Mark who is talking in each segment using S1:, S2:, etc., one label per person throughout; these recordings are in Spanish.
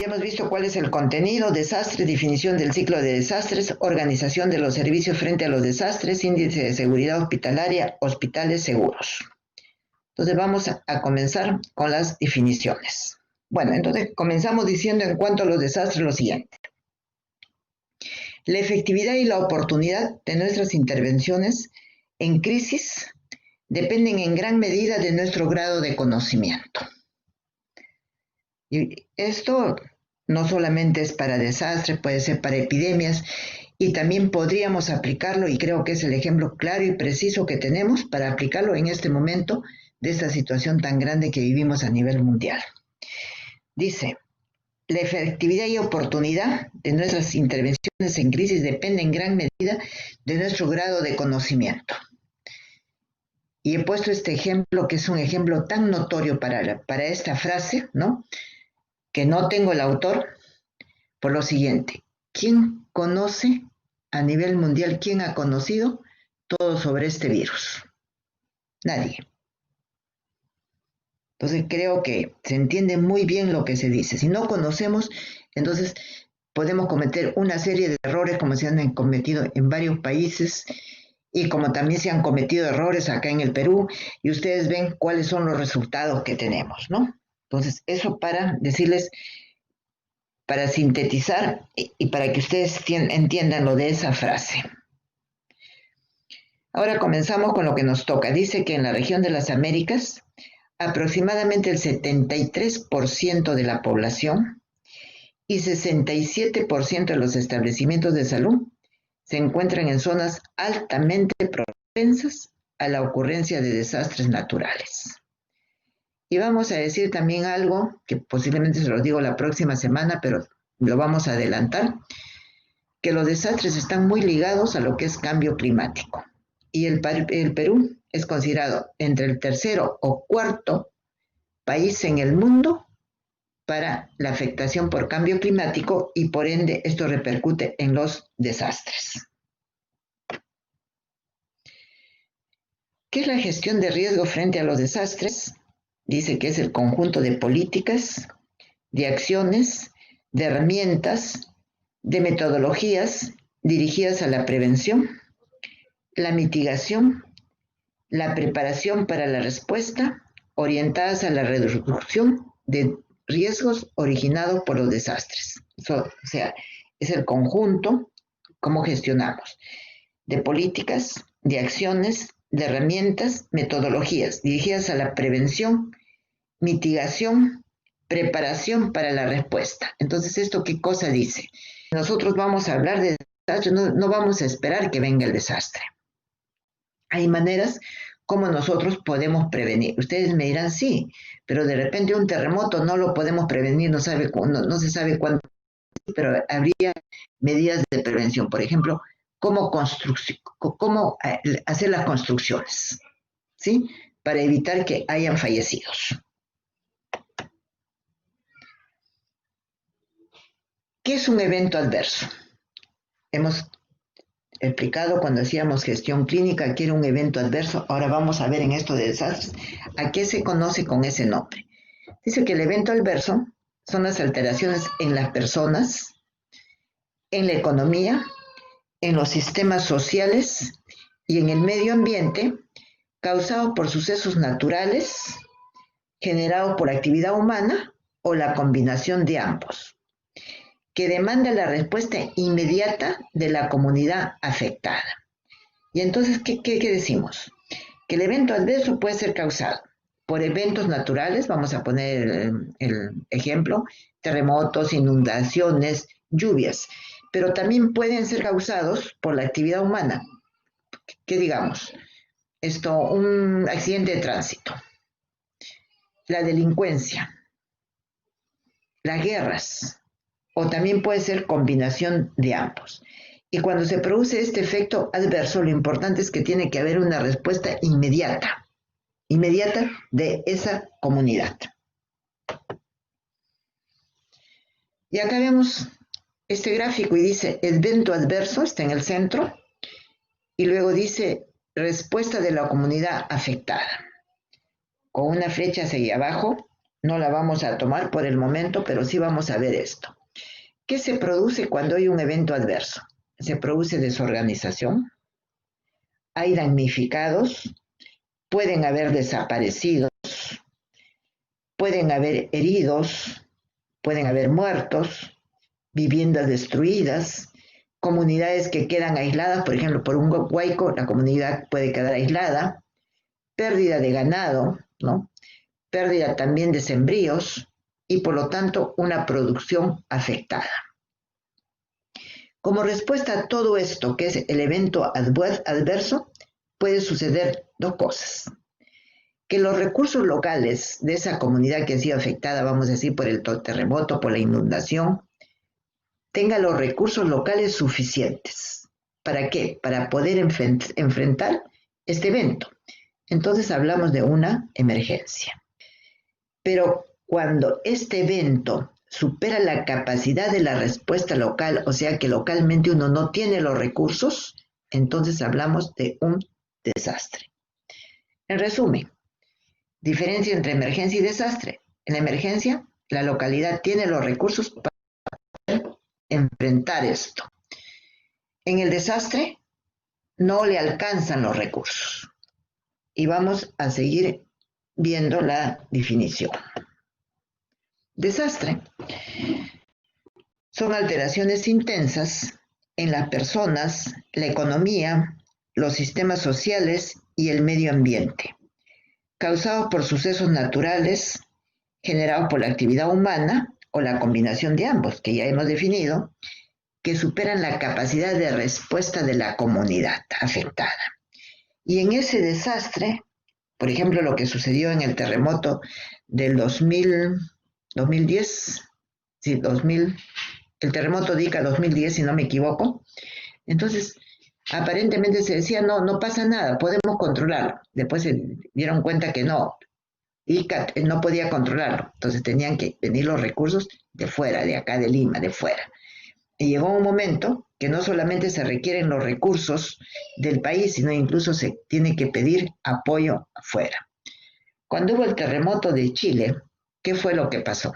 S1: Ya hemos visto cuál es el contenido: desastre, definición del ciclo de desastres, organización de los servicios frente a los desastres, índice de seguridad hospitalaria, hospitales seguros. Entonces vamos a comenzar con las definiciones. Bueno, entonces comenzamos diciendo en cuanto a los desastres lo siguiente. La efectividad y la oportunidad de nuestras intervenciones en crisis dependen en gran medida de nuestro grado de conocimiento. Y esto no solamente es para desastres, puede ser para epidemias, y también podríamos aplicarlo, y creo que es el ejemplo claro y preciso que tenemos para aplicarlo en este momento de esta situación tan grande que vivimos a nivel mundial. Dice: la efectividad y oportunidad de nuestras intervenciones en crisis depende en gran medida de nuestro grado de conocimiento. Y he puesto este ejemplo, que es un ejemplo tan notorio para esta frase, ¿no?, que no tengo el autor, por lo siguiente: ¿quién conoce a nivel mundial, quién ha conocido todo sobre este virus? Nadie. Entonces creo que se entiende muy bien lo que se dice. Si no conocemos, entonces podemos cometer una serie de errores como se han cometido en varios países y como también se han cometido errores acá en el Perú, y ustedes ven cuáles son los resultados que tenemos, ¿no? Entonces, eso para decirles, para sintetizar y para que ustedes entiendan lo de esa frase. Ahora comenzamos con lo que nos toca. Dice que en la región de las Américas, aproximadamente el 73% de la población y 67% de los establecimientos de salud se encuentran en zonas altamente propensas a la ocurrencia de desastres naturales. Y vamos a decir también algo que posiblemente se lo digo la próxima semana, pero lo vamos a adelantar, que los desastres están muy ligados a lo que es cambio climático. Y el Perú es considerado entre el tercero o cuarto país en el mundo para la afectación por cambio climático, y por ende esto repercute en los desastres. ¿Qué es la gestión de riesgo frente a los desastres? Dice que es el conjunto de políticas, de acciones, de herramientas, de metodologías dirigidas a la prevención, la mitigación, la preparación para la respuesta, orientadas a la reducción de riesgos originados por los desastres. O sea, es el conjunto, cómo gestionamos, de políticas, de acciones, de herramientas, metodologías dirigidas a la prevención, mitigación, preparación para la respuesta. Entonces, ¿esto qué cosa dice? Nosotros vamos a hablar de desastre, no vamos a esperar que venga el desastre. Hay maneras como nosotros podemos prevenir. Ustedes me dirán, sí, pero de repente un terremoto no lo podemos prevenir, no se sabe cuándo, pero habría medidas de prevención. Por ejemplo, cómo hacer las construcciones, ¿sí?, para evitar que hayan fallecidos. ¿Qué es un evento adverso? Hemos explicado cuando hacíamos gestión clínica que era un evento adverso. Ahora vamos a ver en esto de desastres a qué se conoce con ese nombre. Dice que el evento adverso son las alteraciones en las personas, en la economía, en los sistemas sociales y en el medio ambiente, causados por sucesos naturales, generados por actividad humana o la combinación de ambos, que demanda la respuesta inmediata de la comunidad afectada. Y entonces, ¿qué decimos? Que el evento adverso puede ser causado por eventos naturales, vamos a poner el ejemplo, terremotos, inundaciones, lluvias, pero también pueden ser causados por la actividad humana. ¿Qué digamos? Un accidente de tránsito, la delincuencia, las guerras, o también puede ser combinación de ambos. Y cuando se produce este efecto adverso, lo importante es que tiene que haber una respuesta inmediata de esa comunidad. Y acá vemos este gráfico y dice evento adverso, está en el centro, y luego dice respuesta de la comunidad afectada, con una flecha hacia abajo, No la vamos a tomar por el momento, pero sí vamos a ver esto. ¿Qué se produce cuando hay un evento adverso? Se produce desorganización, hay damnificados, pueden haber desaparecidos, pueden haber heridos, pueden haber muertos, viviendas destruidas, comunidades que quedan aisladas, por ejemplo, por un huaico, la comunidad puede quedar aislada, pérdida de ganado, ¿no? Pérdida también de sembríos y por lo tanto una producción afectada. Como respuesta a todo esto, que es el evento adverso, puede suceder dos cosas. Que los recursos locales de esa comunidad que ha sido afectada, vamos a decir, por el terremoto, por la inundación, tenga los recursos locales suficientes. ¿Para qué? Para poder enfrentar este evento. Entonces hablamos de una emergencia. Pero cuando este evento supera la capacidad de la respuesta local, o sea que localmente uno no tiene los recursos, entonces hablamos de un desastre. En resumen, diferencia entre emergencia y desastre. En la emergencia, la localidad tiene los recursos para enfrentar esto. En el desastre, no le alcanzan los recursos. Y vamos a seguir viendo la definición. Desastre son alteraciones intensas en las personas, la economía, los sistemas sociales y el medio ambiente, causados por sucesos naturales, generados por la actividad humana o la combinación de ambos, que ya hemos definido, que superan la capacidad de respuesta de la comunidad afectada. Y en ese desastre, por ejemplo, lo que sucedió en el terremoto del 2010, sí, el terremoto de Ica 2010, si no me equivoco. Entonces, aparentemente se decía, no pasa nada, podemos controlarlo. Después se dieron cuenta que no, Ica no podía controlarlo. Entonces tenían que venir los recursos de fuera, de acá de Lima, de fuera. Y llegó un momento que no solamente se requieren los recursos del país, sino incluso se tiene que pedir apoyo afuera. Cuando hubo el terremoto de Chile, ¿qué fue lo que pasó?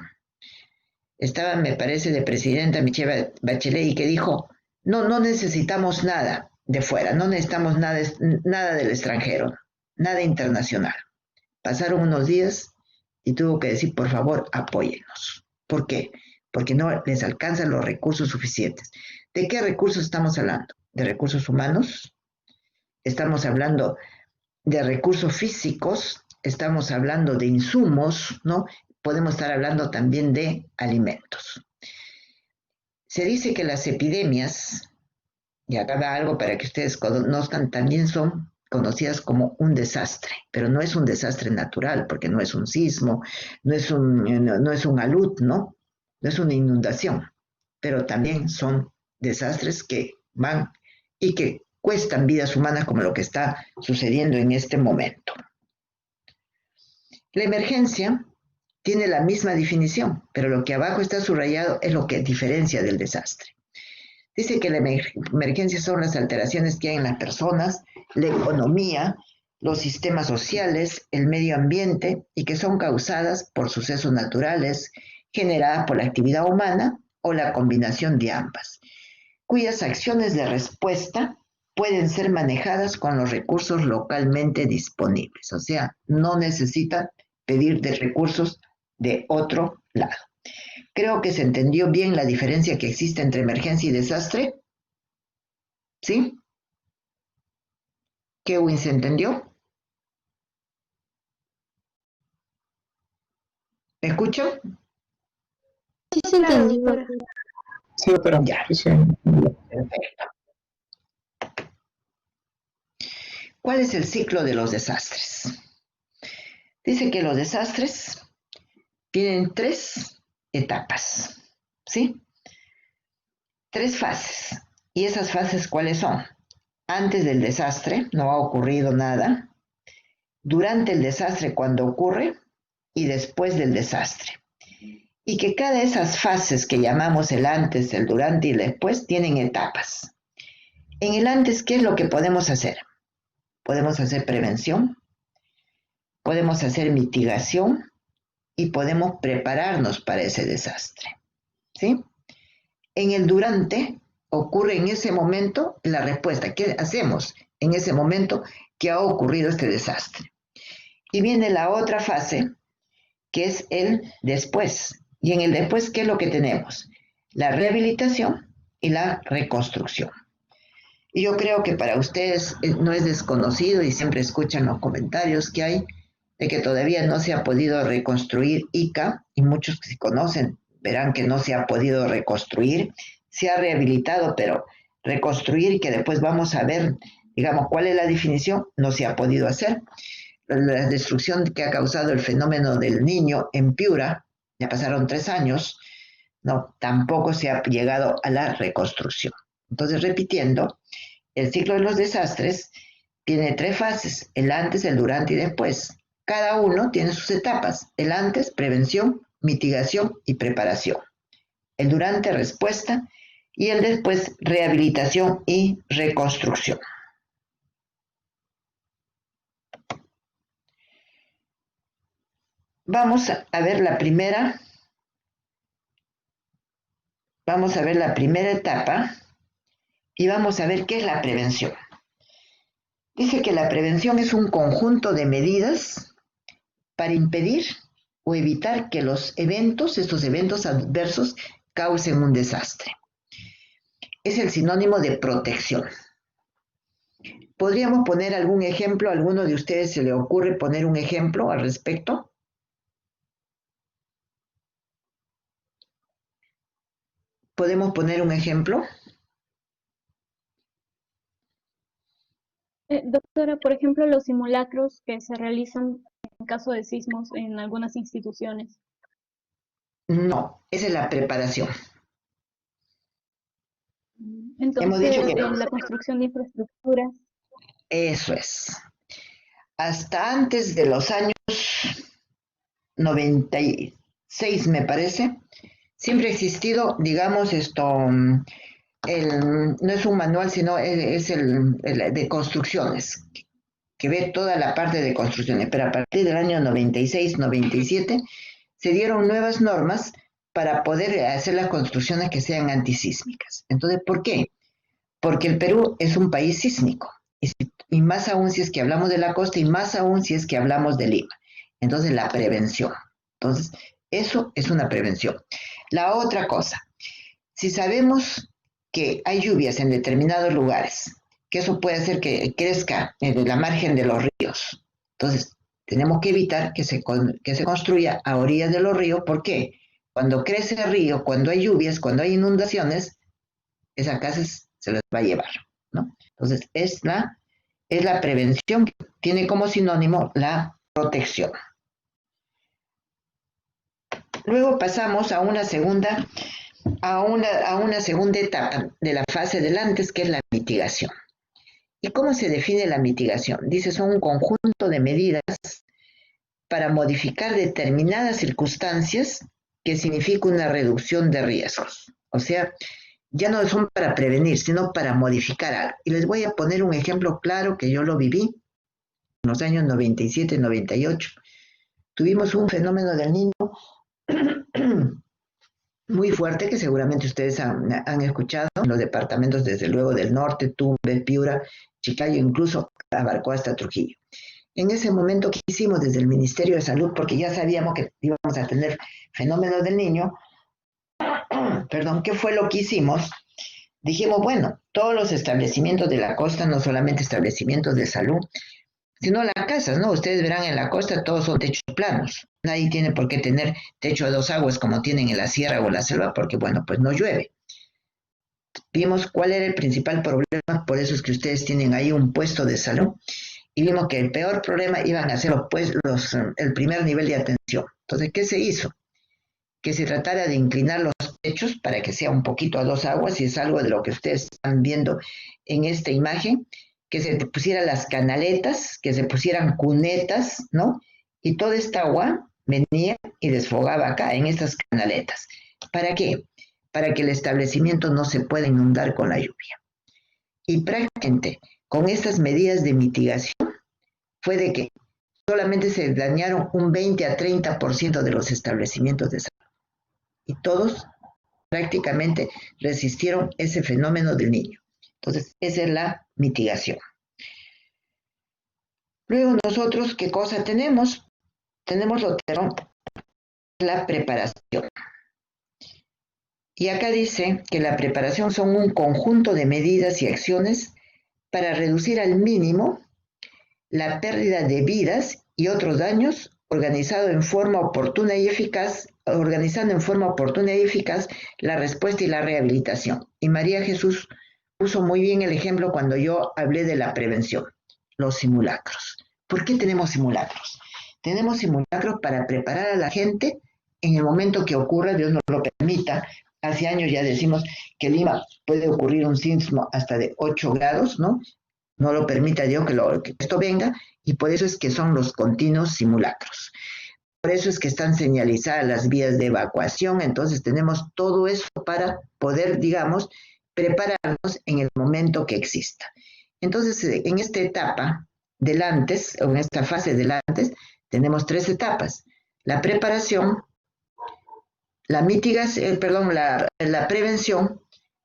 S1: Estaba, me parece, de presidenta Michelle Bachelet y que dijo, no necesitamos nada de fuera, no necesitamos nada del extranjero, nada internacional. Pasaron unos días y tuvo que decir, por favor, apóyennos. ¿Por qué? Porque no les alcanzan los recursos suficientes. ¿De qué recursos estamos hablando? ¿De recursos humanos? Estamos hablando de recursos físicos, estamos hablando de insumos, ¿no? Podemos estar hablando también de alimentos. Se dice que las epidemias, y acá va algo para que ustedes conozcan, también son conocidas como un desastre, pero no es un desastre natural, porque no es un sismo, no es un alud, ¿no? No es una inundación, pero también son desastres que van y que cuestan vidas humanas como lo que está sucediendo en este momento. La emergencia tiene la misma definición, pero lo que abajo está subrayado es lo que diferencia del desastre. Dice que la emergencia son las alteraciones que hay en las personas, la economía, los sistemas sociales, el medio ambiente y que son causadas por sucesos naturales, generadas por la actividad humana o la combinación de ambas, cuyas acciones de respuesta pueden ser manejadas con los recursos localmente disponibles, o sea, no necesitan pedir de recursos de otro lado. Creo que se entendió bien la diferencia que existe entre emergencia y desastre. ¿Sí? ¿Kewin se entendió? ¿Me escuchan?
S2: Sí, se entendió.
S3: Sí, pero
S1: Ya.
S3: sí.
S1: Perfecto. ¿Cuál es el ciclo de los desastres? Dice que los desastres tienen 3 etapas, ¿sí? 3 fases. ¿Y esas fases cuáles son? Antes del desastre no ha ocurrido nada, durante el desastre cuando ocurre y después del desastre. Y que cada de esas fases que llamamos el antes, el durante y el después tienen etapas. En el antes, ¿qué es lo que podemos hacer? Podemos hacer prevención, podemos hacer mitigación, y podemos prepararnos para ese desastre, ¿sí? En el durante ocurre en ese momento la respuesta. ¿Qué hacemos en ese momento que ha ocurrido este desastre? Y viene la otra fase, que es el después. Y en el después, ¿qué es lo que tenemos? La rehabilitación y la reconstrucción. Y yo creo que para ustedes no es desconocido y siempre escuchan los comentarios que hay de que todavía no se ha podido reconstruir Ica, y muchos que se conocen verán que no se ha podido reconstruir, se ha rehabilitado, pero reconstruir, que después vamos a ver, digamos, cuál es la definición, no se ha podido hacer. La destrucción que ha causado el fenómeno del Niño en Piura, ya pasaron 3 años, no, tampoco se ha llegado a la reconstrucción. Entonces, repitiendo, el ciclo de los desastres tiene 3 fases, el antes, el durante y después. Cada uno tiene sus etapas, el antes, prevención, mitigación y preparación. El durante, respuesta, y el después, rehabilitación y reconstrucción. Vamos a ver la primera etapa y vamos a ver qué es la prevención. Dice que la prevención es un conjunto de medidas para impedir o evitar que estos eventos adversos, causen un desastre. Es el sinónimo de protección. ¿Podríamos poner algún ejemplo? ¿A alguno de ustedes se le ocurre poner un ejemplo al respecto? ¿Podemos poner un ejemplo?
S2: Doctora, por ejemplo, los simulacros que se realizan en caso de sismos en algunas instituciones.
S1: No, esa es la preparación. Hemos
S2: Entonces,
S1: dicho que
S2: la construcción de infraestructuras.
S1: eso es. Hasta antes de los años 96, me parece, siempre ha existido, digamos, no es un manual, sino es el de construcciones, que ve toda la parte de construcciones, pero a partir del año 96, 97, se dieron nuevas normas para poder hacer las construcciones que sean antisísmicas. Entonces, ¿por qué? Porque el Perú es un país sísmico, y más aún si es que hablamos de la costa, y más aún si es que hablamos de Lima. Entonces, la prevención. Entonces, eso es una prevención. La otra cosa, si sabemos que hay lluvias en determinados lugares, que eso puede hacer que crezca en la margen de los ríos. Entonces, tenemos que evitar que se construya a orillas de los ríos. ¿Por qué? Cuando crece el río, cuando hay lluvias, cuando hay inundaciones, esa casa se las va a llevar, ¿no? Entonces, es la prevención, que tiene como sinónimo la protección. Luego pasamos a una segunda etapa de la fase del antes, que es la mitigación. ¿Y cómo se define la mitigación? Dice, son un conjunto de medidas para modificar determinadas circunstancias que significa una reducción de riesgos. O sea, ya no son para prevenir, sino para modificar algo. Y les voy a poner un ejemplo claro que yo lo viví en los años 97, 98. Tuvimos un fenómeno del Niño muy fuerte, que seguramente ustedes han escuchado en los departamentos, desde luego, del norte, Tumbes, Piura, Chiclayo, incluso abarcó hasta Trujillo. En ese momento, ¿qué hicimos desde el Ministerio de Salud? Porque ya sabíamos que íbamos a tener fenómenos del Niño. Perdón, ¿qué fue lo que hicimos? Dijimos, bueno, todos los establecimientos de la costa, no solamente establecimientos de salud, sino las casas, ¿no? Ustedes verán en la costa todos son techos planos. Nadie tiene por qué tener techo a 2 aguas como tienen en la sierra o la selva, porque, bueno, pues no llueve. Vimos cuál era el principal problema, por eso es que ustedes tienen ahí un puesto de salud, y vimos que el peor problema iban a ser el primer nivel de atención. Entonces, ¿qué se hizo? Que se tratara de inclinar los techos para que sea un poquito a 2 aguas, y es algo de lo que ustedes están viendo en esta imagen, que se pusieran las canaletas, que se pusieran cunetas, ¿no? Y toda esta agua venía y desfogaba acá en estas canaletas. ¿Para qué? Para que el establecimiento no se pueda inundar con la lluvia. Y prácticamente con estas medidas de mitigación fue de que solamente se dañaron un 20 a 30% de los establecimientos de salud. Y todos prácticamente resistieron ese fenómeno del niño. Entonces, esa es la mitigación. Luego nosotros, ¿qué cosa tenemos? Tenemos lo que es la preparación. Y acá dice que la preparación son un conjunto de medidas y acciones para reducir al mínimo la pérdida de vidas y otros daños, organizando en forma oportuna y eficaz la respuesta y la rehabilitación. Y María Jesús puso muy bien el ejemplo cuando yo hablé de la prevención, los simulacros. ¿Por qué tenemos simulacros? Tenemos simulacros para preparar a la gente en el momento que ocurra, Dios nos lo permita. Hace años ya decimos que en Lima puede ocurrir un sismo hasta de 8 grados, ¿no? No lo permita Dios que esto venga, y por eso es que son los continuos simulacros. Por eso es que están señalizadas las vías de evacuación. Entonces tenemos todo eso para poder, digamos, prepararnos en el momento que exista. Entonces, en esta etapa del antes, o en esta fase del antes, tenemos 3 etapas: la preparación, la mitigación, la prevención,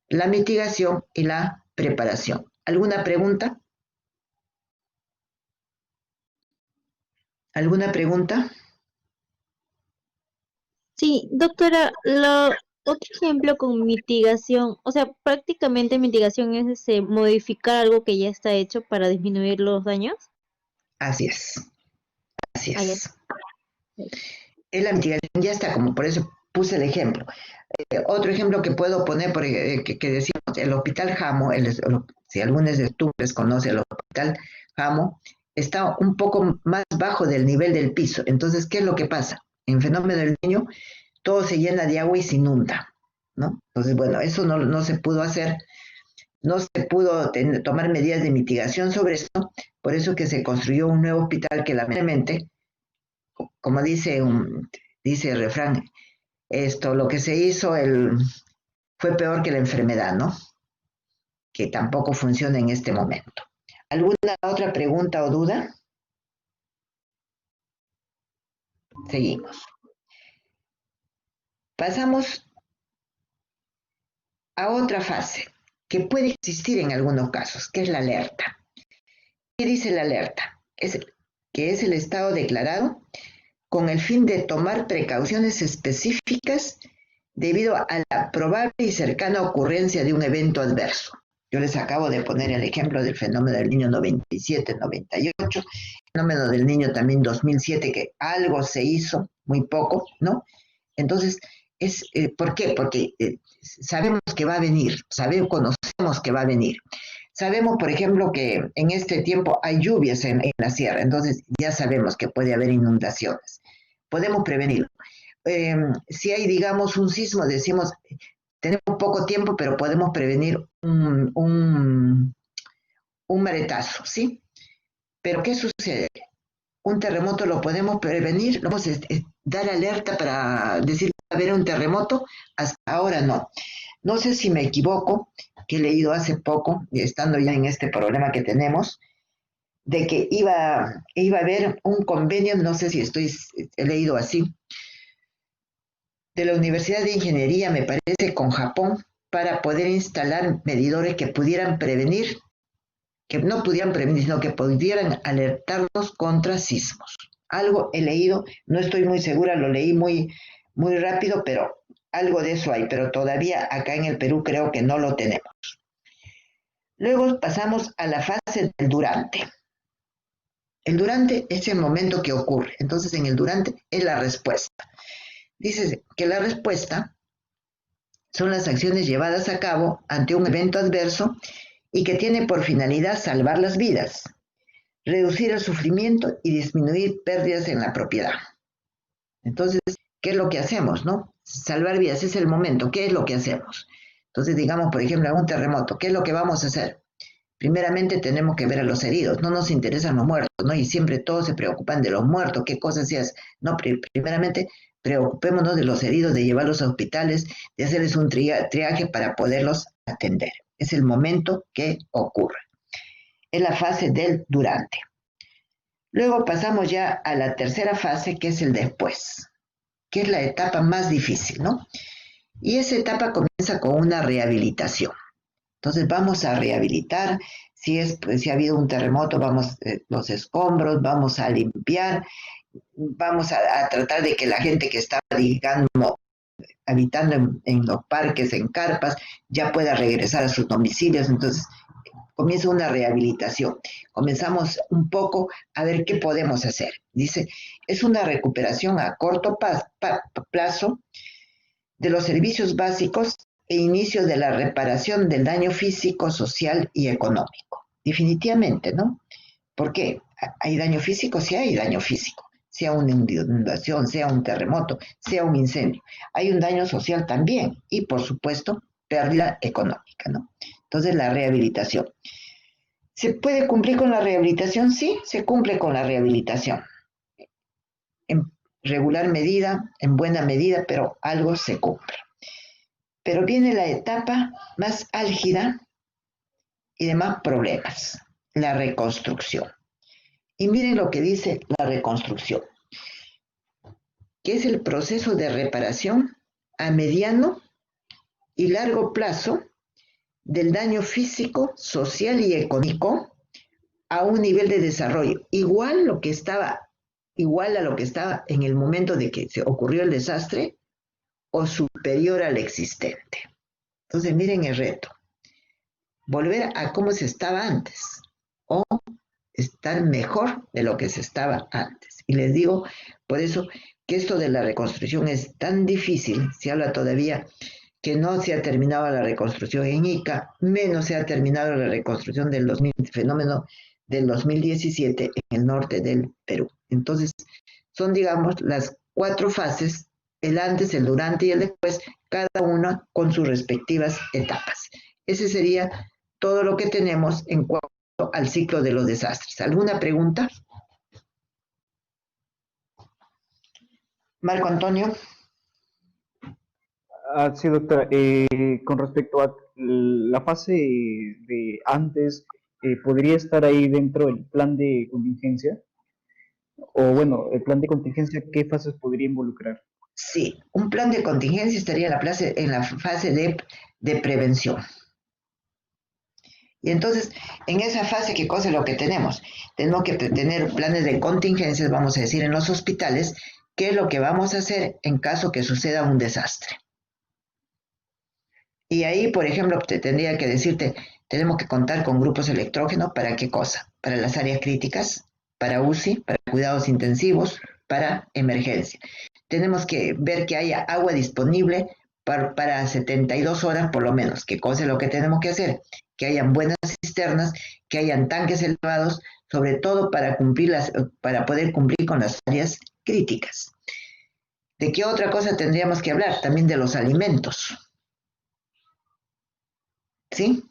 S1: la mitigación y la preparación. ¿Alguna pregunta? ¿Alguna pregunta?
S3: Sí, doctora, otro ejemplo con mitigación, o sea, prácticamente mitigación es modificar algo que ya está hecho para disminuir los daños.
S1: Así es, así
S3: Ah, ya.
S1: es. Es la mitigación, ya está, como por eso puse el ejemplo. Otro ejemplo que puedo poner, que decíamos, el Hospital Jamo, si algunos de ustedes conocen el Hospital Jamo, está un poco más bajo del nivel del piso. Entonces, ¿qué es lo que pasa? En fenómeno del niño, todo se llena de agua y se inunda, ¿no? Entonces, bueno, eso no se pudo hacer, no se pudo tomar medidas de mitigación sobre eso, por eso que se construyó un nuevo hospital que lamentablemente, como dice el refrán, lo que se hizo fue peor que la enfermedad, ¿no? Que tampoco funciona en este momento. ¿Alguna otra pregunta o duda? Seguimos. Pasamos a otra fase que puede existir en algunos casos, que es la alerta. ¿Qué dice la alerta? Que es el estado declarado con el fin de tomar precauciones específicas debido a la probable y cercana ocurrencia de un evento adverso. Yo les acabo de poner el ejemplo del fenómeno del niño 97-98, el fenómeno del niño también 2007, que algo se hizo, muy poco, ¿no? Entonces, ¿por qué? Porque sabemos que va a venir, conocemos que va a venir. Sabemos, por ejemplo, que en este tiempo hay lluvias en la sierra, entonces ya sabemos que puede haber inundaciones. Podemos prevenirlo. Si hay, digamos, un sismo, decimos, tenemos poco tiempo, pero podemos prevenir un maretazo, ¿sí? Pero ¿qué sucede? Un terremoto lo podemos prevenir, lo podemos dar alerta para decir que va a haber un terremoto, hasta ahora no. No sé si me equivoco, que he leído hace poco, estando ya en este problema que tenemos, de que iba a haber un convenio, no sé si he leído así, de la Universidad de Ingeniería, me parece, con Japón, para poder instalar medidores que pudieran prevenir, que no pudieran prevenir, sino que pudieran alertarnos contra sismos. Algo he leído, no estoy muy segura, lo leí muy, muy rápido, pero algo de eso hay, pero todavía acá en el Perú creo que no lo tenemos. Luego pasamos a la fase del durante. El durante es el momento que ocurre, entonces en el durante es la respuesta. Dice que la respuesta son las acciones llevadas a cabo ante un evento adverso y que tiene por finalidad salvar las vidas, reducir el sufrimiento y disminuir pérdidas en la propiedad. Entonces, ¿qué es lo que hacemos, no? Salvar vidas es el momento, ¿qué es lo que hacemos? Entonces, digamos, por ejemplo, en un terremoto, ¿qué es lo que vamos a hacer? Primeramente tenemos que ver a los heridos, no nos interesan los muertos, ¿no? Y siempre todos se preocupan de los muertos, qué cosas se hacen. No, primeramente preocupémonos de los heridos, de llevarlos a hospitales, de hacerles un triaje para poderlos atender. Es el momento que ocurre. Es la fase del durante. Luego pasamos ya a la tercera fase, que es el después, que es la etapa más difícil, ¿no? Y esa etapa comienza con una rehabilitación. Entonces vamos a rehabilitar, pues, si ha habido un terremoto, vamos los escombros, vamos a limpiar, vamos a tratar de que la gente que estaba, digamos, habitando en los parques, en carpas, ya pueda regresar a sus domicilios. Entonces comienza una rehabilitación. Comenzamos un poco a ver qué podemos hacer. Dice, es una recuperación a corto plazo de los servicios básicos e inicio de la reparación del daño físico, social y económico. Definitivamente, ¿no? ¿Por qué? ¿Hay daño físico? Sí hay daño físico. Sea una inundación, sea un terremoto, sea un incendio. Hay un daño social también y, por supuesto, pérdida económica, ¿no? Entonces, la rehabilitación. ¿Se puede cumplir con la rehabilitación? Sí, se cumple con la rehabilitación. En regular medida, en buena medida, pero algo se cumple. Pero viene la etapa más álgida y de más problemas, la reconstrucción. Y miren lo que dice la reconstrucción, que es el proceso de reparación a mediano y largo plazo del daño físico, social y económico a un nivel de desarrollo igual a lo que estaba en el momento de que se ocurrió el desastre o superior al existente. Entonces miren el reto, volver a cómo se estaba antes o estar mejor de lo que se estaba antes. Y les digo, por eso, que esto de la reconstrucción es tan difícil. Se habla todavía que no se ha terminado la reconstrucción en Ica, menos se ha terminado la reconstrucción del fenómeno del 2017 en el norte del Perú. Entonces, son, digamos, las 4 fases, el antes, el durante y el después, cada una con sus respectivas etapas. Ese sería todo lo que tenemos en cuanto al ciclo de los desastres. ¿Alguna pregunta? Marco Antonio.
S4: Sí, doctora. Con respecto a la fase de antes, ¿podría estar ahí dentro del plan de contingencia? O bueno, el plan de contingencia, ¿qué fases podría involucrar?
S1: Sí, un plan de contingencia estaría en la fase de prevención. Y entonces, en esa fase, ¿qué cosa es lo que tenemos? Tenemos que tener planes de contingencias, vamos a decir, en los hospitales, qué es lo que vamos a hacer en caso que suceda un desastre. Y ahí, por ejemplo, te tendría que decirte, tenemos que contar con grupos electrógenos, ¿para qué cosa? Para las áreas críticas, para UCI, para cuidados intensivos, para emergencia. Tenemos que ver que haya agua disponible para 72 horas por lo menos. ¿Qué cosa es lo que tenemos que hacer? Que hayan buenas cisternas, que hayan tanques elevados, sobre todo para poder cumplir con las áreas críticas. ¿De qué otra cosa tendríamos que hablar? También de los alimentos. ¿Sí?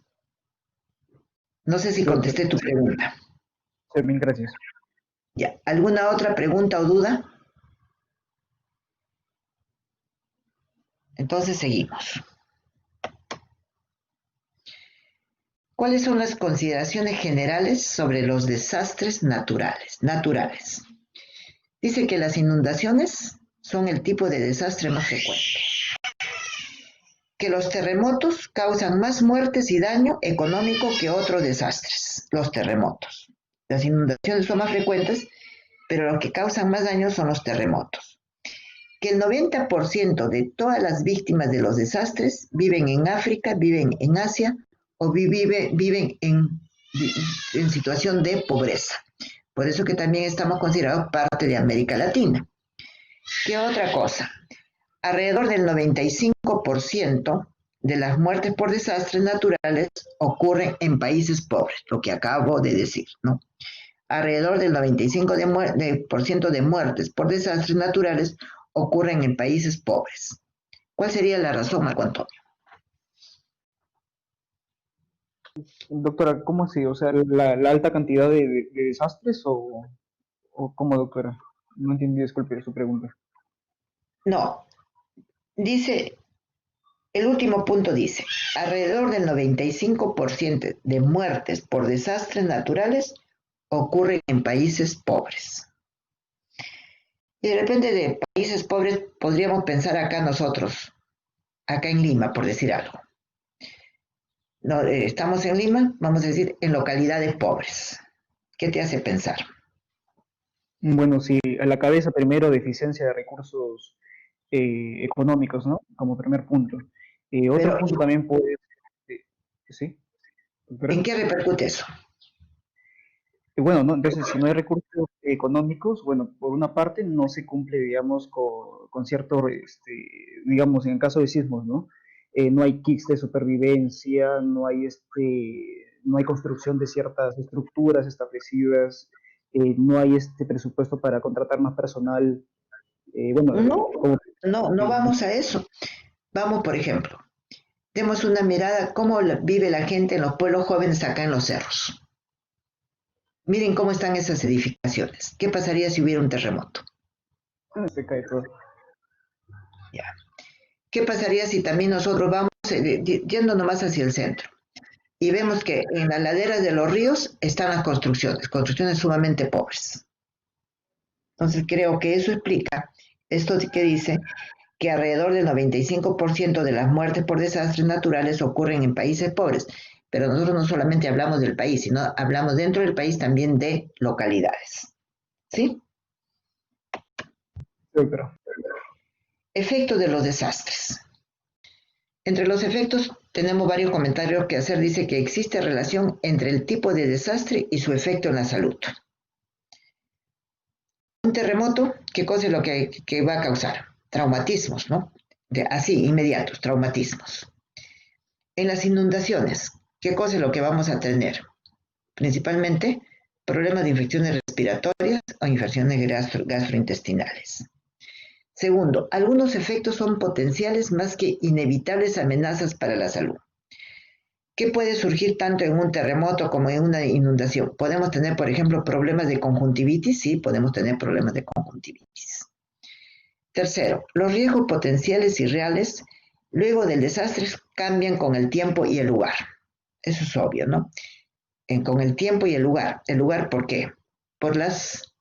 S1: No sé si contesté tu pregunta.
S4: Sí, bien, gracias.
S1: Ya. ¿Alguna otra pregunta o duda? Entonces seguimos. ¿Cuáles son las consideraciones generales sobre los desastres naturales? Dice que las inundaciones son el tipo de desastre más frecuente. Que los terremotos causan más muertes y daño económico que otros desastres. Los terremotos. Las inundaciones son más frecuentes, pero los que causan más daño son los terremotos. Que el 90% de todas las víctimas de los desastres viven en África, viven en Asia o viven en situación de pobreza. Por eso que también estamos considerados parte de América Latina. ¿Qué otra cosa? Alrededor del 95% de las muertes por desastres naturales ocurren en países pobres, lo que acabo de decir, ¿no? Alrededor del 95% de muertes por desastres naturales ocurren en países pobres. ¿Cuál sería la razón, Marco Antonio?
S4: Doctora, ¿cómo así? O sea, la alta cantidad de desastres o cómo, doctora? No entendí, disculpe su pregunta.
S1: No, dice, el último punto dice, alrededor del 95% de muertes por desastres naturales ocurren en países pobres. Y de repente de países pobres podríamos pensar acá nosotros, acá en Lima, por decir algo. No, estamos en Lima, vamos a decir, en localidades pobres. ¿Qué te hace pensar?
S4: Bueno, sí, a la cabeza primero deficiencia de recursos económicos, ¿no? Como primer punto. Otro
S1: Pero,
S4: punto también puede ser, ¿sí?
S1: ¿en
S4: ¿Doctora?
S1: qué repercute eso?
S4: Bueno, ¿no? Entonces, si no hay recursos económicos, bueno, por una parte no se cumple, digamos, con cierto, digamos, en el caso de sismos, ¿no? No hay kits de supervivencia, no hay construcción de ciertas estructuras establecidas, no hay este presupuesto para contratar más personal. Bueno,
S1: No,
S4: como,
S1: no vamos a eso. Vamos, por ejemplo, demos una mirada cómo vive la gente en los pueblos jóvenes acá en los cerros. Miren cómo están esas edificaciones. ¿Qué pasaría si hubiera un terremoto?
S4: se cae todo.
S1: Ya. ¿Qué pasaría si también nosotros vamos yendo nomás hacia el centro y vemos que en las laderas de los ríos están las construcciones sumamente pobres? Entonces creo que eso explica esto que dice que alrededor del 95% de las muertes por desastres naturales ocurren en países pobres. Pero nosotros no solamente hablamos del país, sino hablamos dentro del país también de localidades. ¿Sí?
S4: Doctora.
S1: Efectos de los desastres. Entre los efectos tenemos varios comentarios que hacer. Dice que existe relación entre el tipo de desastre y su efecto en la salud. Un terremoto, ¿qué cosa es lo que va a causar? Traumatismos, ¿no? Así, inmediatos, traumatismos. En las inundaciones, ¿qué cosa es lo que vamos a tener? Principalmente problemas de infecciones respiratorias o infecciones gastrointestinales. Segundo, algunos efectos son potenciales más que inevitables amenazas para la salud. ¿Qué puede surgir tanto en un terremoto como en una inundación? Podemos tener, por ejemplo, problemas de conjuntivitis. Sí, podemos tener problemas de conjuntivitis. Tercero, los riesgos potenciales y reales luego del desastre cambian con el tiempo y el lugar. Eso es obvio, ¿no? Con el tiempo y el lugar. ¿El lugar por qué? Por las,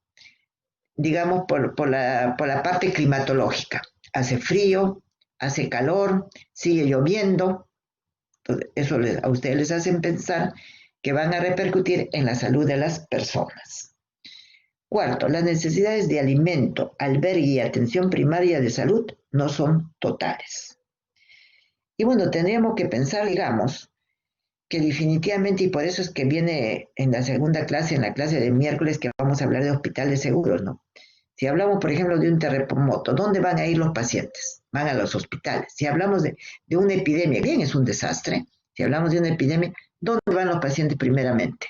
S1: digamos, por la parte climatológica. Hace frío, hace calor, sigue lloviendo. Entonces, eso a ustedes les hacen pensar que van a repercutir en la salud de las personas. Cuarto, las necesidades de alimento, albergue y atención primaria de salud no son totales. Y bueno, tendríamos que pensar, digamos, que definitivamente, y por eso es que viene en la segunda clase, en la clase de miércoles, que vamos a hablar de hospitales seguros, ¿no? Si hablamos, por ejemplo, de un terremoto, ¿dónde van a ir los pacientes? Van a los hospitales. Si hablamos de una epidemia, bien, es un desastre. Si hablamos de una epidemia, ¿dónde van los pacientes primeramente?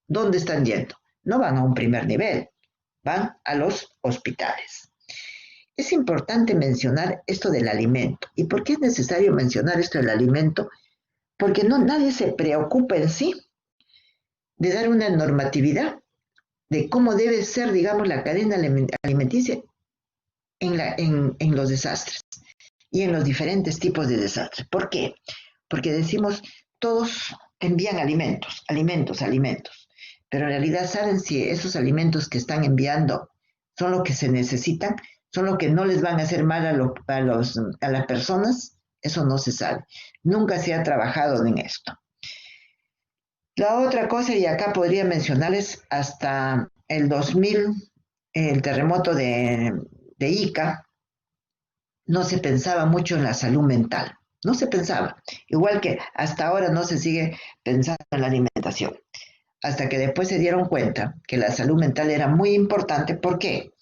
S1: ¿Dónde están yendo? No van a un primer nivel, van a los hospitales. Es importante mencionar esto del alimento. ¿Y por qué es necesario mencionar esto del alimento? Porque nadie se preocupa en sí de dar una normatividad de cómo debe ser, digamos, la cadena alimenticia en los desastres y en los diferentes tipos de desastres. ¿Por qué? Porque decimos, todos envían alimentos, pero en realidad saben si esos alimentos que están enviando son los que se necesitan, son los que no les van a hacer mal a las personas. Eso no se sabe. Nunca se ha trabajado en esto. La otra cosa, y acá podría mencionarles hasta el 2000, el terremoto de Ica, no se pensaba mucho en la salud mental. No se pensaba. Igual que hasta ahora no se sigue pensando en la alimentación. Hasta que después se dieron cuenta que la salud mental era muy importante. ¿Por qué?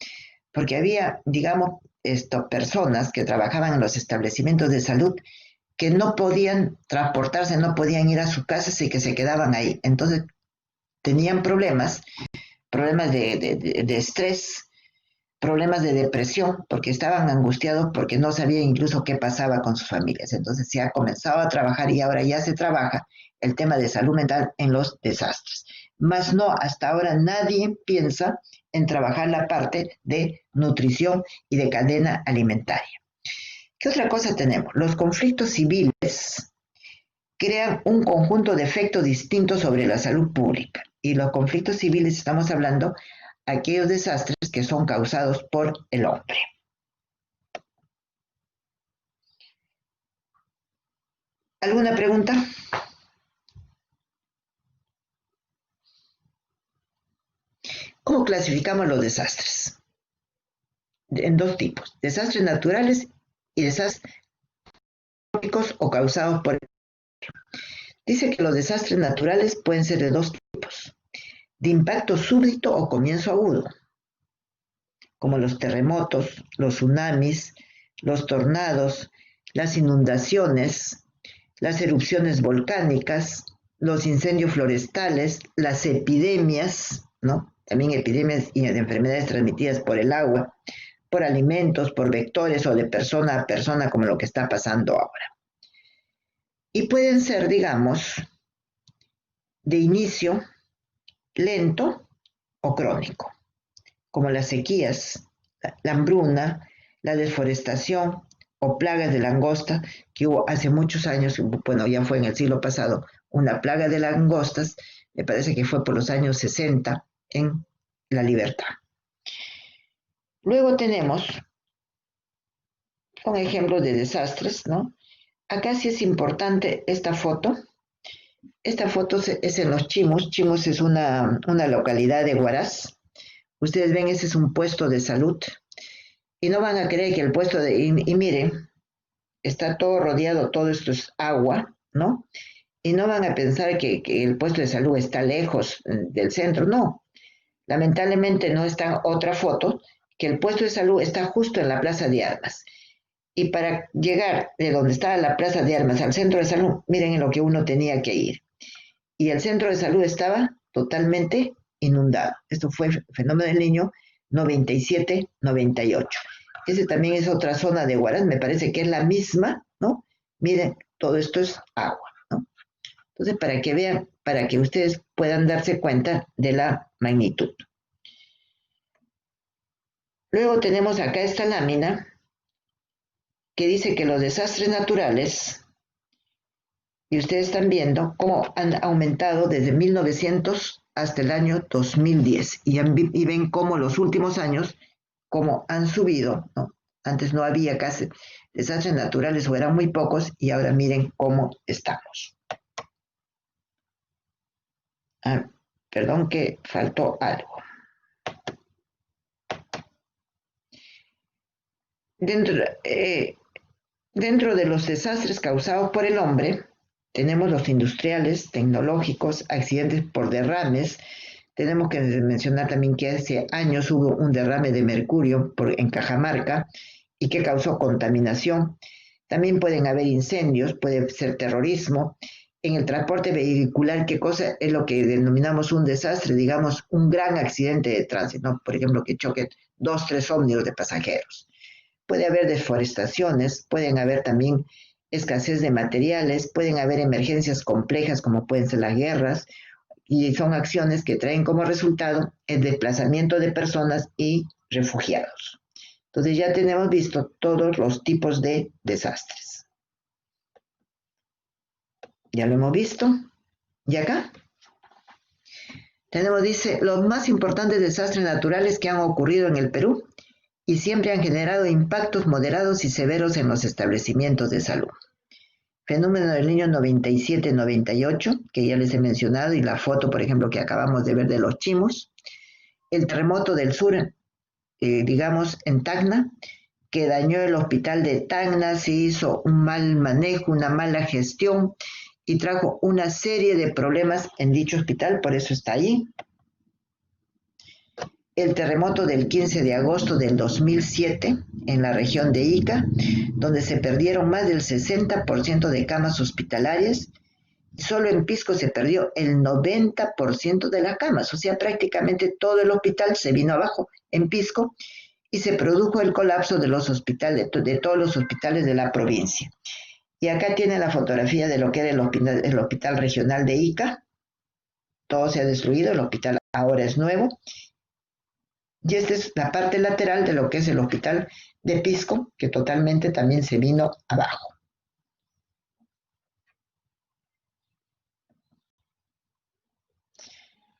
S1: Porque había, digamos, personas que trabajaban en los establecimientos de salud que no podían transportarse, no podían ir a sus casas y que se quedaban ahí. Entonces tenían problemas de estrés, problemas de depresión, porque estaban angustiados porque no sabían incluso qué pasaba con sus familias. Entonces se ha comenzado a trabajar y ahora ya se trabaja el tema de salud mental en los desastres. Más no, hasta ahora nadie piensa en trabajar la parte de nutrición y de cadena alimentaria. ¿Qué otra cosa tenemos? Los conflictos civiles crean un conjunto de efectos distintos sobre la salud pública. Y los conflictos civiles estamos hablando aquellos desastres que son causados por el hombre. ¿Alguna pregunta? ¿Cómo clasificamos los desastres? En dos tipos, desastres naturales y desastres trópicos o causados por el hombre. Dice que los desastres naturales pueden ser de dos tipos, de impacto súbito o comienzo agudo, como los terremotos, los tsunamis, los tornados, las inundaciones, las erupciones volcánicas, los incendios forestales, las epidemias, ¿no? También epidemias y enfermedades transmitidas por el agua, por alimentos, por vectores o de persona a persona, como lo que está pasando ahora. Y pueden ser, digamos, de inicio lento o crónico, como las sequías, la hambruna, la deforestación o plagas de langosta, que hubo hace muchos años, bueno, ya fue en el siglo pasado, una plaga de langostas, me parece que fue por los años 60 en La Libertad. Luego tenemos un ejemplo de desastres, ¿no? Acá sí es importante esta foto. Esta foto es en Los Chimos. Chimos es una localidad de Huaraz. Ustedes ven, ese es un puesto de salud. Y no van a creer que el puesto de... Y miren, está todo rodeado, todo esto es agua, ¿no? Y no van a pensar que el puesto de salud está lejos del centro, no. Lamentablemente no está otra foto, que el puesto de salud está justo en la Plaza de Armas. Y para llegar de donde estaba la Plaza de Armas al centro de salud, miren en lo que uno tenía que ir. Y el centro de salud estaba totalmente inundado. Esto fue fenómeno del Niño 97-98. Ese también es otra zona de Huaraz, me parece que es la misma, ¿no? Miren, todo esto es agua, ¿no? Entonces, para que vean, para que ustedes puedan darse cuenta de la magnitud. Luego tenemos acá esta lámina que dice que los desastres naturales, y ustedes están viendo cómo han aumentado desde 1900 hasta el año 2010, y ven cómo los últimos años, cómo han subido, ¿no? Antes no había casi desastres naturales o eran muy pocos, y ahora miren cómo estamos. Perdón que faltó algo. Dentro de los desastres causados por el hombre, tenemos los industriales, tecnológicos, accidentes por derrames. Tenemos que mencionar también que hace años hubo un derrame de mercurio en Cajamarca y que causó contaminación. También pueden haber incendios, puede ser terrorismo. En el transporte vehicular, ¿qué cosa es lo que denominamos un desastre? Digamos, un gran accidente de tránsito, ¿no? Por ejemplo, que choquen 2, 3 ómnibus de pasajeros. Puede haber deforestaciones, pueden haber también escasez de materiales, pueden haber emergencias complejas como pueden ser las guerras, y son acciones que traen como resultado el desplazamiento de personas y refugiados. Entonces ya tenemos visto todos los tipos de desastres. Ya lo hemos visto. ¿Y acá? Tenemos, dice, los más importantes desastres naturales que han ocurrido en el Perú y siempre han generado impactos moderados y severos en los establecimientos de salud. Fenómeno del Niño 97-98, que ya les he mencionado, y la foto, por ejemplo, que acabamos de ver de Los Chimos. El terremoto del sur, digamos, en Tacna, que dañó el hospital de Tacna, se hizo un mal manejo, una mala gestión, y trajo una serie de problemas en dicho hospital, por eso está ahí. El terremoto del 15 de agosto del 2007 en la región de Ica, donde se perdieron más del 60% de camas hospitalarias. Solo en Pisco se perdió el 90% de las camas, o sea, prácticamente todo el hospital se vino abajo en Pisco y se produjo el colapso de los hospitales, de todos los hospitales de la provincia. Y acá tiene la fotografía de lo que era el hospital regional de Ica. Todo se ha destruido, el hospital ahora es nuevo. Y esta es la parte lateral de lo que es el hospital de Pisco, que totalmente también se vino abajo.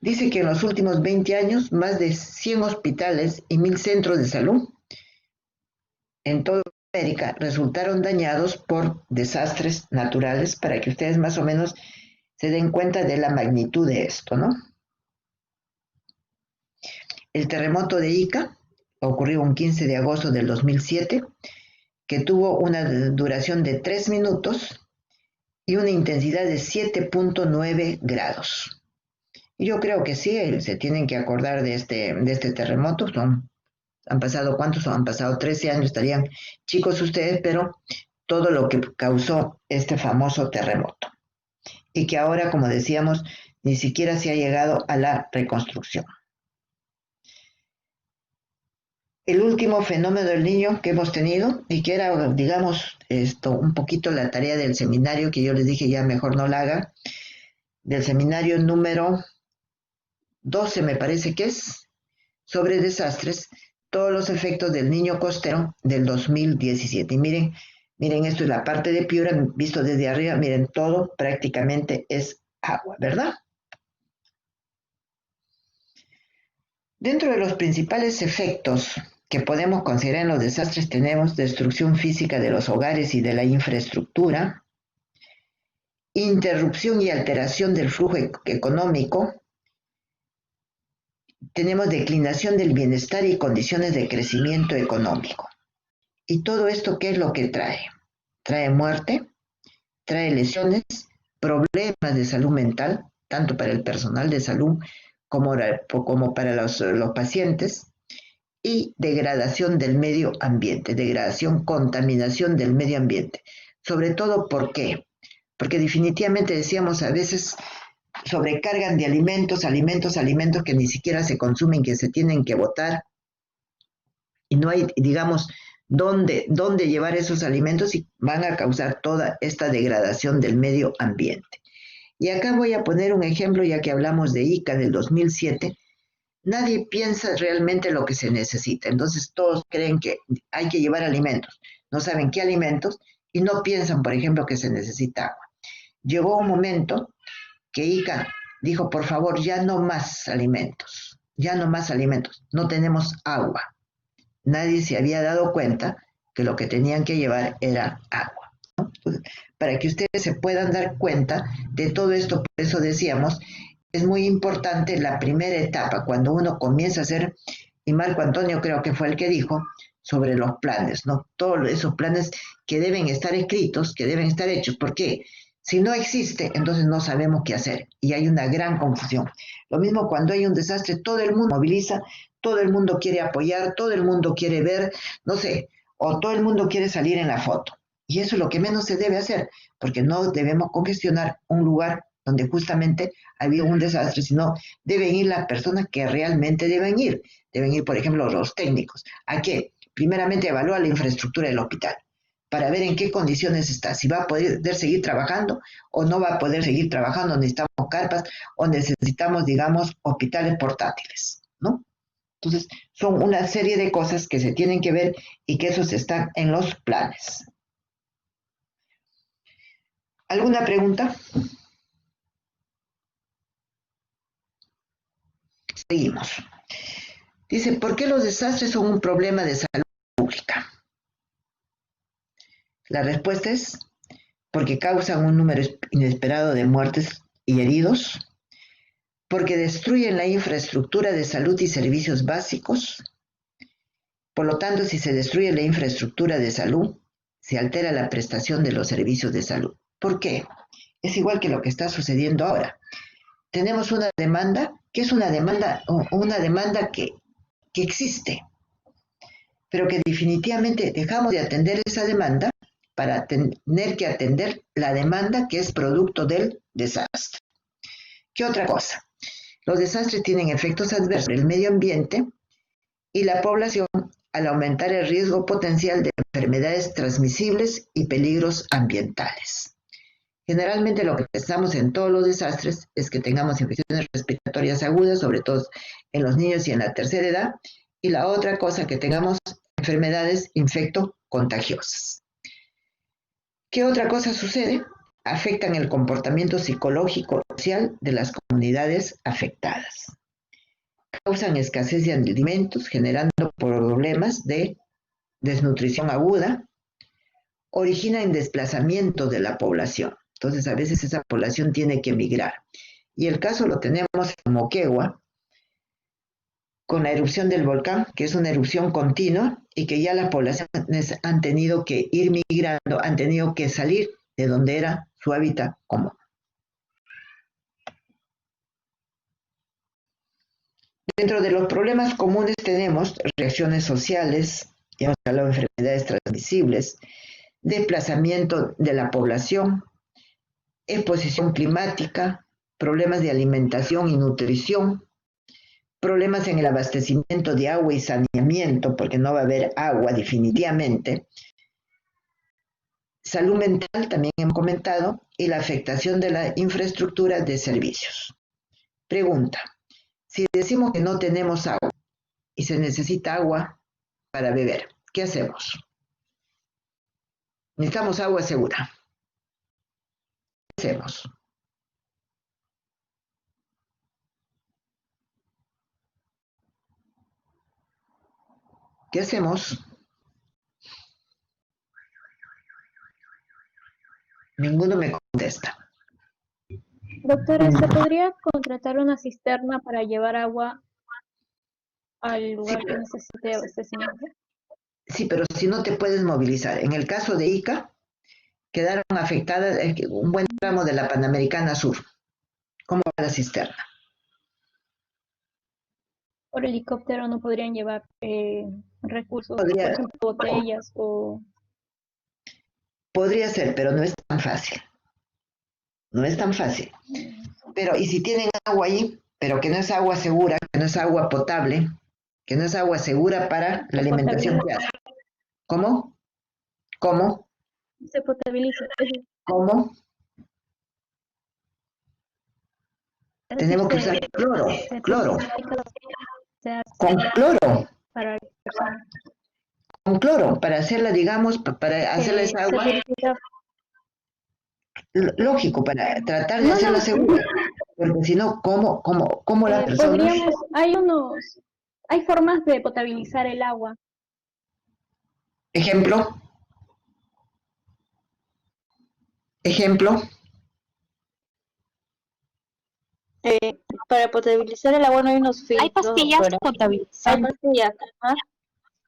S1: Dice que en los últimos 20 años, más de 100 hospitales y 1000 centros de salud en toda América resultaron dañados por desastres naturales, para que ustedes más o menos se den cuenta de la magnitud de esto, ¿no? El terremoto de Ica ocurrió un 15 de agosto del 2007, que tuvo una duración de 3 minutos y una intensidad de 7.9 grados. Y yo creo que sí, se tienen que acordar de este terremoto. Han pasado, ¿cuántos? Han pasado 13 años, estarían chicos ustedes, pero todo lo que causó este famoso terremoto. Y que ahora, como decíamos, ni siquiera se ha llegado a la reconstrucción. El último fenómeno del niño que hemos tenido, y que era, digamos, un poquito la tarea del seminario, que yo les dije ya mejor no la haga, del seminario número 12 me parece que es, sobre desastres, todos los efectos del niño costero del 2017. Y miren, esto es la parte de Piura, visto desde arriba, miren, todo prácticamente es agua, ¿verdad? Dentro de los principales efectos que podemos considerar en los desastres tenemos destrucción física de los hogares y de la infraestructura, interrupción y alteración del flujo económico, tenemos declinación del bienestar y condiciones de crecimiento económico. ¿Y todo esto qué es lo que trae? Trae muerte, trae lesiones, problemas de salud mental, tanto para el personal de salud como para los pacientes, y degradación del medio ambiente, degradación, contaminación del medio ambiente. Sobre todo, ¿por qué? Porque definitivamente decíamos, a veces sobrecargan de alimentos que ni siquiera se consumen, que se tienen que botar, y no hay, digamos, dónde llevar esos alimentos, y van a causar toda esta degradación del medio ambiente. Y acá voy a poner un ejemplo, ya que hablamos de Ica del 2007. Nadie piensa realmente lo que se necesita, entonces todos creen que hay que llevar alimentos, no saben qué alimentos y no piensan, por ejemplo, que se necesita agua. Llegó un momento que Ica dijo, por favor, ya no más alimentos, no tenemos agua. Nadie se había dado cuenta que lo que tenían que llevar era agua, ¿no? Entonces, para que ustedes se puedan dar cuenta de todo esto, por eso decíamos, es muy importante la primera etapa, cuando uno comienza a hacer, y Marco Antonio creo que fue el que dijo, sobre los planes, ¿no? Todos esos planes que deben estar escritos, que deben estar hechos, porque si no existe, entonces no sabemos qué hacer, y hay una gran confusión. Lo mismo cuando hay un desastre, todo el mundo moviliza, todo el mundo quiere apoyar, todo el mundo quiere ver, no sé, o todo el mundo quiere salir en la foto, y eso es lo que menos se debe hacer, porque no debemos congestionar un lugar donde justamente había un desastre, sino deben ir las personas que realmente deben ir, por ejemplo, los técnicos. ¿A qué? Primeramente evaluar la infraestructura del hospital, para ver en qué condiciones está, si va a poder seguir trabajando o no va a poder seguir trabajando, necesitamos carpas o necesitamos, digamos, hospitales portátiles, ¿no? Entonces, son una serie de cosas que se tienen que ver y que esos están en los planes. ¿Alguna pregunta? Seguimos. Dice, ¿por qué los desastres son un problema de salud pública? La respuesta es porque causan un número inesperado de muertes y heridos, porque destruyen la infraestructura de salud y servicios básicos. Por lo tanto, si se destruye la infraestructura de salud, se altera la prestación de los servicios de salud. ¿Por qué? Es igual que lo que está sucediendo ahora. Tenemos una demanda, que es una demanda que existe, pero que definitivamente dejamos de atender esa demanda para tener que atender la demanda que es producto del desastre. ¿Qué otra cosa? Los desastres tienen efectos adversos en el medio ambiente y la población al aumentar el riesgo potencial de enfermedades transmisibles y peligros ambientales. Generalmente lo que pensamos en todos los desastres es que tengamos infecciones respiratorias agudas, sobre todo en los niños y en la tercera edad, y la otra cosa, que tengamos enfermedades infectocontagiosas. ¿Qué otra cosa sucede? afectan el comportamiento psicológico y social de las comunidades afectadas. Causan escasez de alimentos, generando problemas de desnutrición aguda, originan desplazamiento de la población. Entonces, a veces esa población tiene que emigrar. Y el caso lo tenemos en Moquegua, con la erupción del volcán, que es una erupción continua y que ya las poblaciones han tenido que ir migrando, han tenido que salir de donde era su hábitat común. Dentro de los problemas comunes tenemos reacciones sociales, ya hemos hablado de enfermedades transmisibles, desplazamiento de la población, exposición climática, problemas de alimentación y nutrición, problemas en el abastecimiento de agua y saneamiento, porque no va a haber agua definitivamente, salud mental, también hemos comentado, y la afectación de la infraestructura de servicios. Pregunta, si decimos que no tenemos agua y se necesita agua para beber, ¿qué hacemos? Necesitamos agua segura. ¿Qué hacemos? ¿Qué hacemos? Ninguno me contesta.
S2: Doctora, ¿se podría contratar una cisterna para llevar agua al lugar que necesite abastecimiento?
S1: Sí, pero si no te puedes movilizar. En el caso de Ica, quedaron afectadas un buen tramo de la Panamericana Sur. ¿Cómo va la cisterna?
S2: Por helicóptero no podrían llevar recursos,
S1: Podría-
S2: por ejemplo, botellas o...
S1: Podría ser, pero no es tan fácil. No es tan fácil. Pero, y si tienen agua ahí, pero que no es agua segura, que no es agua potable, que no es agua segura para la alimentación que hace. ¿Cómo? ¿Cómo?
S2: Se potabiliza.
S1: ¿Cómo? Tenemos que usar cloro, cloro. Con cloro,
S2: Para personas.
S1: con cloro, para hacerla, digamos, para hacerla esa agua, lógico, para tratar de
S2: No,
S1: hacerla
S2: no.
S1: segura. Porque si no, ¿cómo las personas?
S2: Hay formas de potabilizar el agua.
S1: Ejemplo,
S3: Para potabilizar el agua no hay unos
S5: Hay
S3: filtros.
S5: pastillas
S3: Hay
S5: potabilizantes.
S3: pastillas, ajá.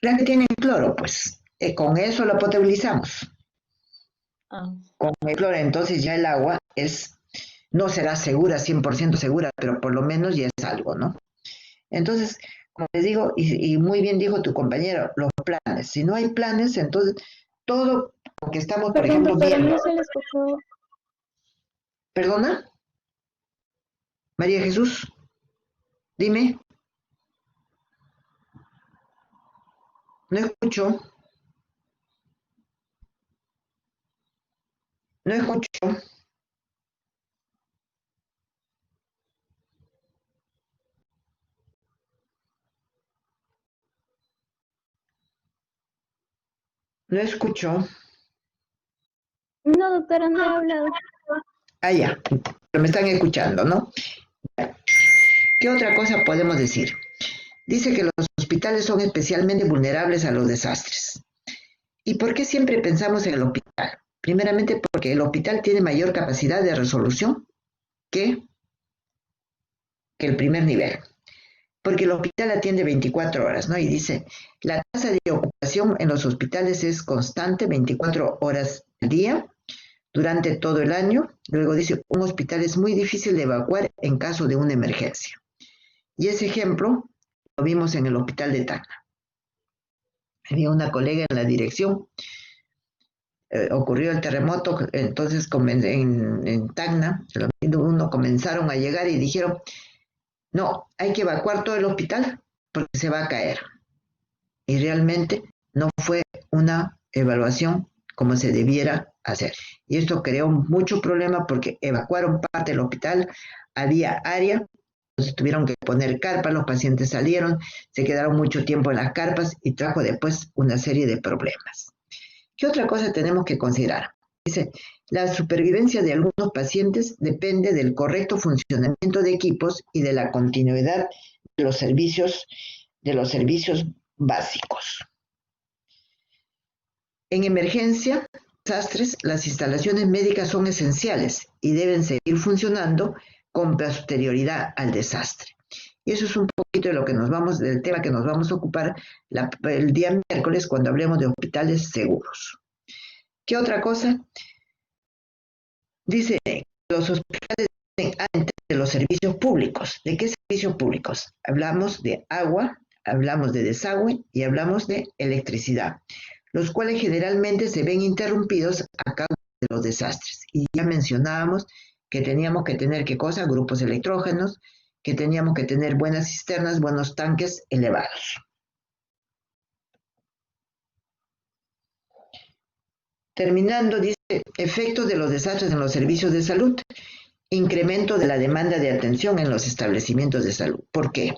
S1: las que tienen cloro, pues, con eso la potabilizamos.
S3: Ah.
S1: Con el cloro, entonces ya el agua no será segura, 100% segura, pero por lo menos ya es algo, ¿no? Entonces, como les digo, y muy bien dijo tu compañero, los planes. Si no hay planes, entonces todo lo que estamos, por
S2: Perdón,
S1: ejemplo,
S2: doctora,
S1: viendo.
S2: no se le escuchó.
S1: ¿Perdona? María Jesús, dime. No escucho. No escucho. No escucho.
S2: No, doctora, no he hablado.
S1: Ah, ya. Pero me están escuchando, ¿no? ¿Qué otra cosa podemos decir? Dice que los hospitales son especialmente vulnerables a los desastres. ¿Y por qué siempre pensamos en el hospital? Primeramente porque el hospital tiene mayor capacidad de resolución que el primer nivel. Porque el hospital atiende 24 horas, ¿no? Y dice, la tasa de ocupación en los hospitales es constante, 24 horas al día, durante todo el año. Luego dice, un hospital es muy difícil de evacuar en caso de una emergencia. Y ese ejemplo lo vimos en el hospital de Tacna. Había una colega en la dirección, ocurrió el terremoto, entonces en Tacna, el 2001 comenzaron a llegar y dijeron, no, hay que evacuar todo el hospital porque se va a caer. Y realmente no fue una evaluación como se debiera hacer. Y esto creó mucho problema porque evacuaron parte del hospital, había área, entonces tuvieron que poner carpas, los pacientes salieron, se quedaron mucho tiempo en las carpas y trajo después una serie de problemas. ¿Qué otra cosa tenemos que considerar? Dice, la supervivencia de algunos pacientes depende del correcto funcionamiento de equipos y de la continuidad de los servicios básicos. En emergencia, desastres, las instalaciones médicas son esenciales y deben seguir funcionando con posterioridad al desastre. Y eso es un poquito de del tema que nos vamos a ocupar el día miércoles cuando hablemos de hospitales seguros. ¿Qué otra cosa? Dice, los hospitales deben de los servicios públicos. ¿De qué servicios públicos? Hablamos de agua, hablamos de desagüe y hablamos de electricidad, los cuales generalmente se ven interrumpidos a causa de los desastres. Y ya mencionábamos que teníamos que tener, ¿qué cosa? Grupos electrógenos, que teníamos que tener buenas cisternas, buenos tanques elevados. Terminando, dice, efectos de los desastres en los servicios de salud, incremento de la demanda de atención en los establecimientos de salud. ¿Por qué?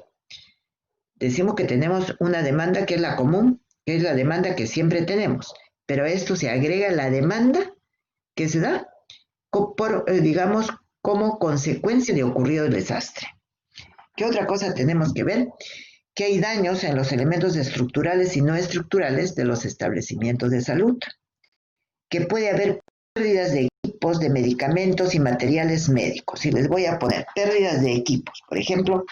S1: Decimos que tenemos una demanda que es la común, que es la demanda que siempre tenemos, pero a esto se agrega la demanda que se da digamos, como consecuencia de ocurrido el desastre. ¿Qué otra cosa tenemos que ver? Que hay daños en los elementos estructurales y no estructurales de los establecimientos de salud, que puede haber pérdidas de equipos, de medicamentos y materiales médicos. Y les voy a poner pérdidas de equipos. Por ejemplo,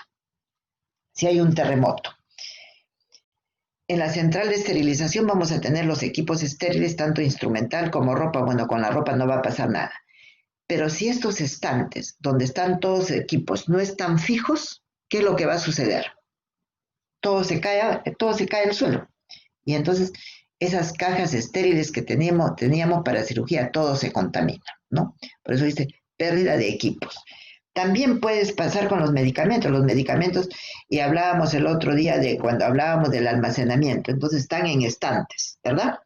S1: si hay un terremoto. En la central de esterilización vamos a tener los equipos estériles, tanto instrumental como ropa. Bueno, con la ropa no va a pasar nada. Pero si estos estantes, donde están todos los equipos, no están fijos, ¿qué es lo que va a suceder? Todo se cae al suelo. Y entonces esas cajas estériles que teníamos para cirugía, todo se contamina, ¿no? Por eso dice pérdida de equipos. También puedes pasar con los medicamentos, y hablábamos el otro día cuando hablábamos del almacenamiento, entonces están en estantes, ¿verdad?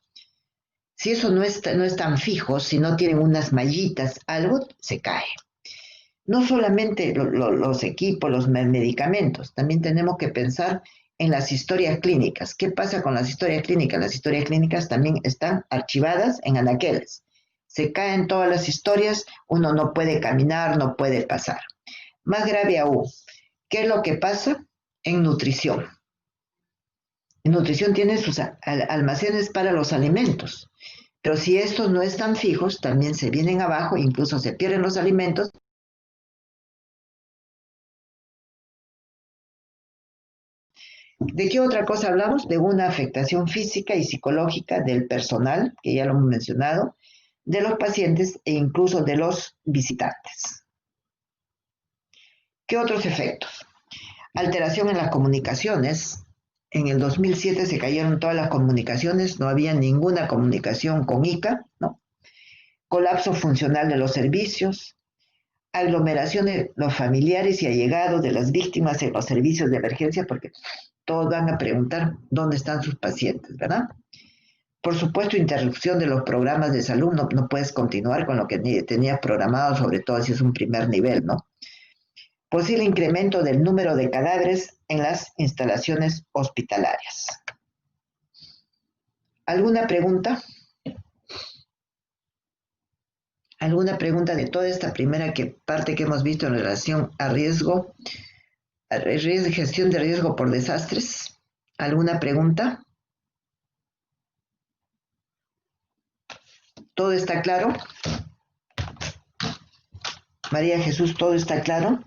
S1: Si eso no están fijos, si no tienen unas mallitas, algo se cae. No solamente los equipos, los medicamentos, también tenemos que pensar en las historias clínicas. ¿Qué pasa con las historias clínicas? Las historias clínicas también están archivadas en anaqueles. Se caen todas las historias, uno no puede caminar, no puede pasar. Más grave aún, ¿qué es lo que pasa en nutrición? En nutrición tiene sus almacenes para los alimentos, pero si estos no están fijos, también se vienen abajo, incluso se pierden los alimentos. ¿De qué otra cosa hablamos? De una afectación física y psicológica del personal, que ya lo hemos mencionado, de los pacientes e incluso de los visitantes. ¿Qué otros efectos? Alteración en las comunicaciones. En el 2007 se cayeron todas las comunicaciones, no había ninguna comunicación con ICA, ¿no? Colapso funcional de los servicios, aglomeración de los familiares y allegados de las víctimas en los servicios de emergencia, porque todos van a preguntar dónde están sus pacientes, ¿verdad? Por supuesto, interrupción de los programas de salud, no puedes continuar con lo que tenías programado, sobre todo si es un primer nivel, ¿no? Posible incremento del número de cadáveres en las instalaciones hospitalarias. ¿Alguna pregunta? ¿Alguna pregunta de toda esta primera parte que hemos visto en relación a gestión de riesgo por desastres? ¿Alguna pregunta? ¿Todo está claro? María Jesús, ¿todo está claro?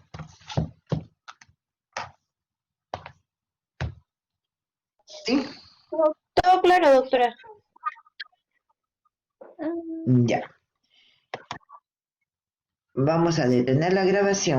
S1: ¿Sí?
S3: Todo claro, doctora.
S1: Ya. Vamos a detener la grabación.